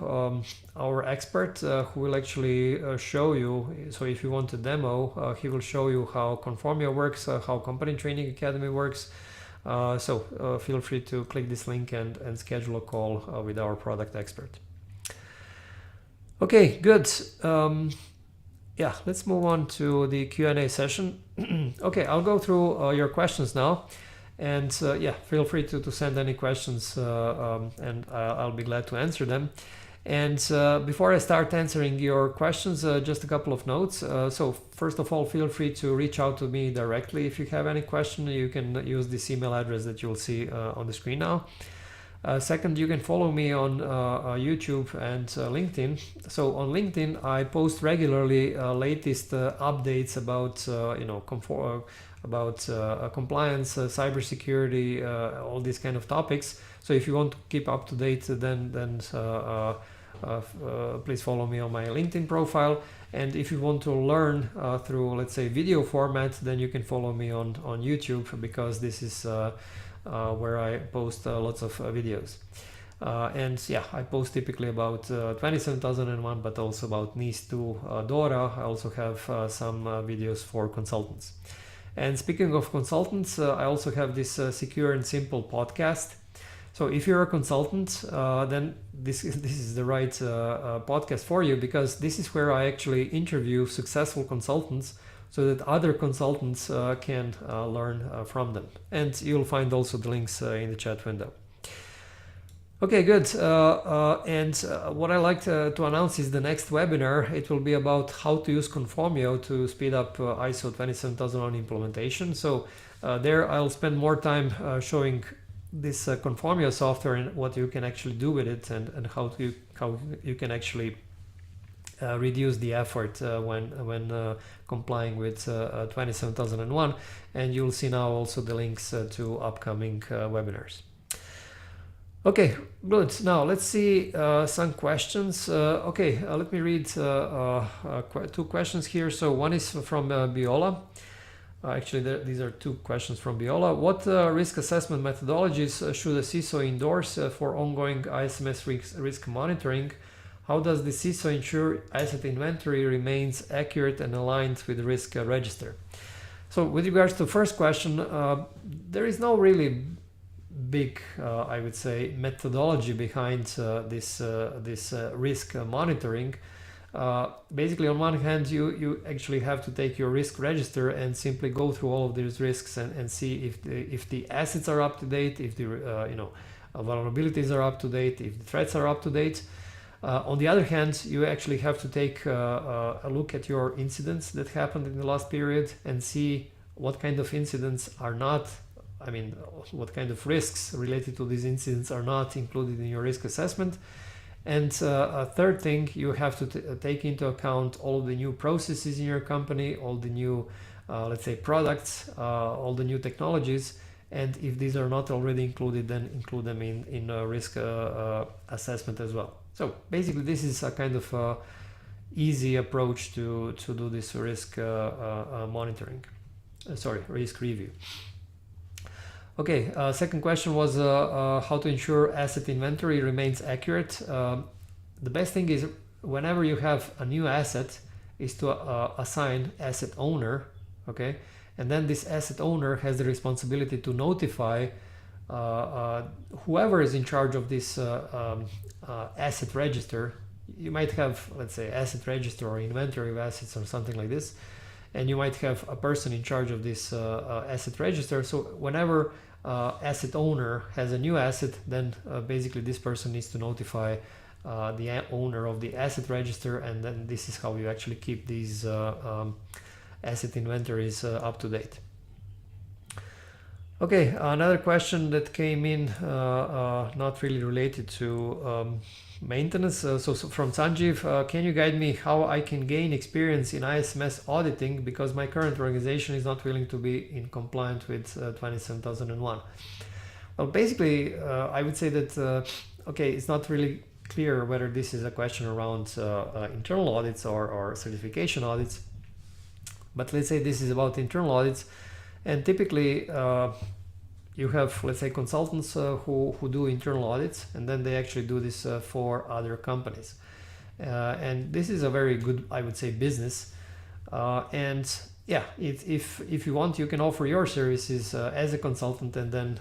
our expert who will actually show you. So if you want a demo, he will show you how 𝗂𝗶𝗀𝗀𝗀 works, how Company Training Academy works. So feel free to click this link and schedule a call with our product expert. Okay, good. Yeah, let's move on to the Q&A session. Okay, I'll go through your questions now. And yeah, feel free to send any questions and I'll be glad to answer them. And before I start answering your questions, just a couple of notes. So first of all, feel free to reach out to me directly if you have any question. You can use this email address that you'll see on the screen now. Second, you can follow me on YouTube and LinkedIn. So on LinkedIn, I post regularly latest updates about compliance, cybersecurity, all these kind of topics. So if you want to keep up to date, then please follow me on my LinkedIn profile. And if you want to learn through, let's say, video format, then you can follow me on YouTube, because this is where I post lots of videos. And yeah, I post typically about 27001, but also about NIS2 DORA. I also have some videos for consultants. And speaking of consultants, I also have this Secure and Simple podcast. So if you're a consultant, then this is the right podcast for you, because this is where I actually interview successful consultants so that other consultants can learn from them. And you'll find also the links in the chat window. Okay, good. And what I like to announce is the next webinar. It will be about how to use Conformio to speed up ISO 27001 implementation. So there I'll spend more time showing this Conformio software and what you can actually do with it, and how you can actually reduce the effort when complying with 27001. And you'll see now also the links to upcoming webinars. Okay, good. Now let's see some questions. Let me read 2 questions here. So one is from 𝗵𝗲𝗶𝘀𝗀. Actually, these are 2 questions from 𝗵𝗲𝗶𝘀𝗀. What risk assessment methodologies should a CISO endorse for ongoing ISMS risk monitoring? How does the CISO ensure asset inventory remains accurate and aligned with the risk register? So with regards to the first question, there is no really big, I would say, methodology behind this risk monitoring. Basically, on one hand, you actually have to take your risk register and simply go through all of these risks and see if the assets are up to date, if the vulnerabilities are up to date, if the threats are up to date. On the other hand, you actually have to take a look at your incidents that happened in the last period and see what kind of incidents are not, what kind of risks related to these incidents are not included in your risk assessment. And a third thing, you have to take into account all the new processes in your company, all the new, let's say, products, all the new technologies. And if these are not already included, then include them in risk assessment as well. So basically, this is a kind of easy approach to do this risk risk review. Okay, second question was how to ensure asset inventory remains accurate. The best thing is, whenever you have a new asset, is to assign asset owner, okay? And then this asset owner has the responsibility to notify whoever is in charge of this asset register. You might have, let's say, asset register or inventory of assets or something like this. And you might have a person in charge of this asset register. So whenever asset owner has a new asset, then basically this person needs to notify the owner of the asset register, and then this is how you actually keep these asset inventories up to date. Okay, another question that came in, not really related to maintenance. So from Sanjeev, can you guide me how I can gain experience in ISMS auditing, because my current organization is not willing to be in compliance with 27001? Well, basically, I would say that, okay, it's not really clear whether this is a question around internal audits or certification audits, but let's say this is about internal audits. And typically, you have, let's say, consultants who do internal audits, and then they actually do this for other companies. And this is a very good, I would say, business. And yeah, if you want, you can offer your services as a consultant, and then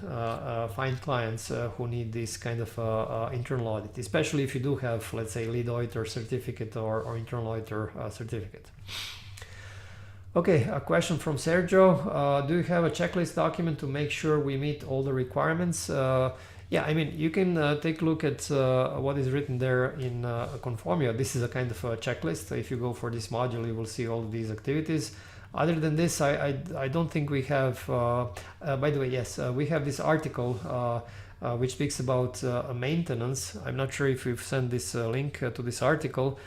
find clients who need this kind of internal audit, especially if you do have, let's say, lead auditor certificate or internal auditor certificate. Okay, a question from Sergio. Do you have a checklist document to make sure we meet all the requirements? Yeah, I mean, you can take a look at what is written there in Conformio. This is a kind of a checklist. If you go for this module, you will see all these activities. Other than this, I don't think we have, by the way, yes, we have this article which speaks about maintenance. I'm not sure if we've sent this link to this article.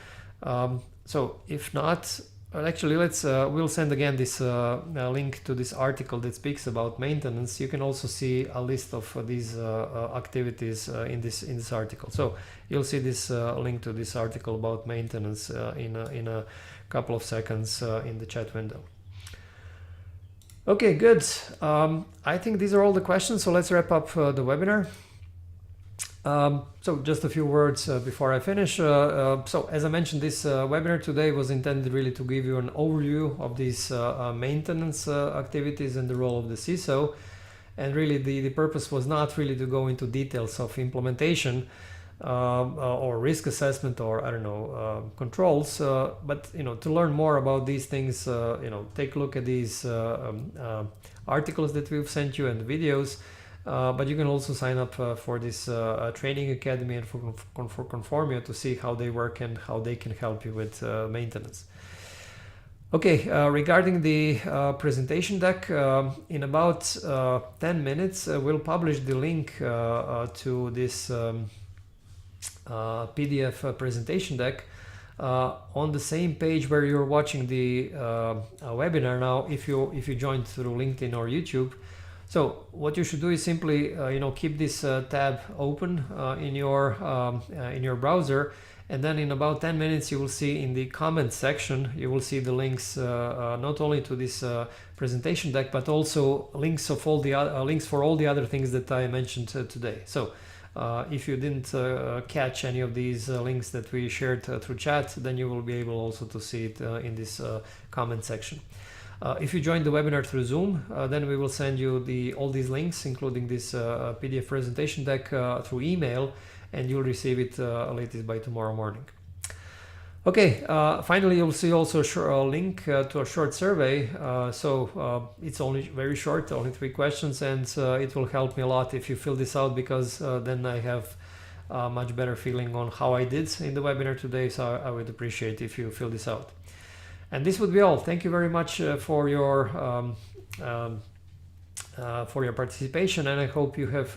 So if not, actually, we'll send again this link to this article that speaks about maintenance. You can also see a list of these activities in this article. So you'll see this link to this article about maintenance in a couple of seconds in the chat window. Okay, good. I think these are all the questions. So let's wrap up the webinar. So just a few words before I finish. So as I mentioned, this webinar today was intended really to give you an overview of these maintenance activities and the role of the CISO. And really the purpose was not really to go into details of implementation or risk assessment or I don't know controls, but to learn more about these things, take a look at these articles that we've sent you and videos. But you can also sign up for this training academy and for 𝗂𝗲𝗏𝗀𝗻 to see how they work and how they can help you with maintenance. Okay, regarding the presentation deck, in about 10 minutes we'll publish the link to this PDF presentation deck on the same page where you're watching the webinar now if you joined through LinkedIn or YouTube. So what you should do is simply keep this tab open in your browser, and then in about 10 minutes you will see in the comments section you will see the links not only to this presentation deck but also links of all the links for all the other things that I mentioned today. So if you didn't catch any of these links that we shared through chat, then you will be able also to see it in this comment section. If you join the webinar through Zoom, then we will send you all these links, including this PDF presentation deck through email, and you'll receive it latest by tomorrow morning. Okay, finally you'll see also a link to a short survey. So it's only very short, only 3 questions, and it will help me a lot if you fill this out, because then I have a much better feeling on how I did in the webinar today. So I would appreciate if you fill this out. And this would be all. Thank you very much for your participation, and I hope you have